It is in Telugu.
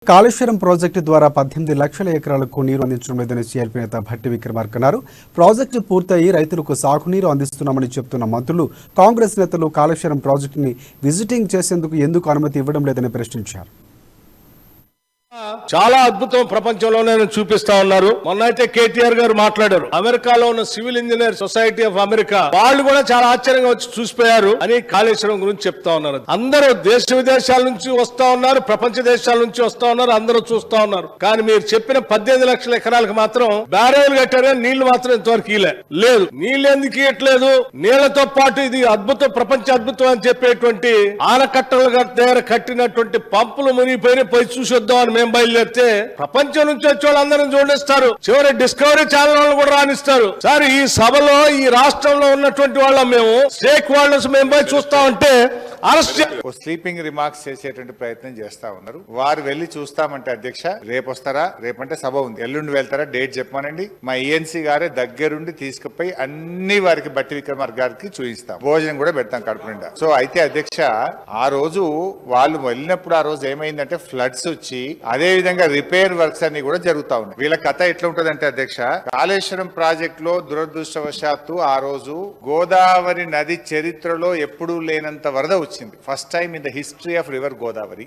కాళేశ్వరం ప్రాజెక్టు ద్వారా 18 లక్షల ఎకరాలకు నీరు అందించడం లేదని సీఎల్పీ నేత భట్టి విక్రమార్క అన్నారు. ప్రాజెక్టు పూర్తయి రైతులకు సాగునీరు అందిస్తున్నామని చెప్తున్న మంత్రులు, కాంగ్రెస్ నేతలు కాళేశ్వరం ప్రాజెక్టుని విజిటింగ్ చేసేందుకు ఎందుకు అనుమతి ఇవ్వడం లేదని ప్రశ్నించారు. చాలా అద్భుతం ప్రపంచంలోనే చూపిస్తా ఉన్నారు. మొన్న అయితే కేటీఆర్ గారు మాట్లాడారు. అమెరికాలో ఉన్న civil engineer society of America వాళ్ళు కూడా చాలా ఆశ్చర్యంగా వచ్చి చూసిపోయారు అని కాళేశ్వరం గురించి చెప్తా ఉన్నారు. అందరూ దేశ విదేశాల నుంచి వస్తా ఉన్నారు, ప్రపంచ దేశాల నుంచి వస్తా ఉన్నారు, అందరూ చూస్తా ఉన్నారు. కానీ మీరు చెప్పిన 18 లక్షల ఎకరాలకు మాత్రం బ్యారేలు కట్టారు, నీళ్లు మాత్రం ఇంతవరకు లేదు. నీళ్లు ఎందుకు ఇవ్వట్లేదు? నీళ్లతో పాటు ఇది అద్భుతం, ప్రపంచ అద్భుతం అని చెప్పేటువంటి ఆనకట్టల దగ్గర కట్టినటువంటి పంపులు మునిగిపోయి పోయి చూసొద్దాం అని మేము బయలుదేరితే ప్రపంచం నుంచి వచ్చే వాళ్ళందరూ చూడేస్తారు. చివరి డిస్కవరీ ఛానల్ వాళ్ళు కూడా రాణిస్తారు. సార్, ఈ సభలో ఈ రాష్ట్రంలో ఉన్నటువంటి వాళ్ళం మేము స్టేక్ హోల్డర్స్ మేము పోయి చూస్తా ఉంటే స్లీపింగ్ రిమార్క్స్ చేసేటువంటి ప్రయత్నం చేస్తా ఉన్నారు. వారు వెళ్లి చూస్తామంటే అధ్యక్ష రేపు వస్తారా? రేపంటే సభ ఉంది, ఎల్లుండి వెళ్తారా? డేట్ చెప్పానండి. మా ఈఎన్సీ గారే దగ్గరుండి తీసుకుపోయి అన్ని వారికి భట్టి విక్రమార్క గారికి చూపిస్తాం, భోజనం కూడా పెడతాం కడుపు నిండా. సో అయితే అధ్యక్ష, ఆ రోజు వాళ్ళు వెళ్ళినప్పుడు ఆ రోజు ఏమైందంటే ఫ్లడ్స్ వచ్చి అదే విధంగా రిపేర్ వర్క్స్ అన్ని కూడా జరుగుతా ఉన్నాయి. వీళ్ళ కథ ఎట్లా ఉంటదంటే అధ్యక్ష, కాళేశ్వరం ప్రాజెక్ట్ లో దురదృష్టవశాత్తు ఆ రోజు గోదావరి నది చరిత్రలో ఎప్పుడూ లేనంత వరద వచ్చింది. First time in the history of river Godavari.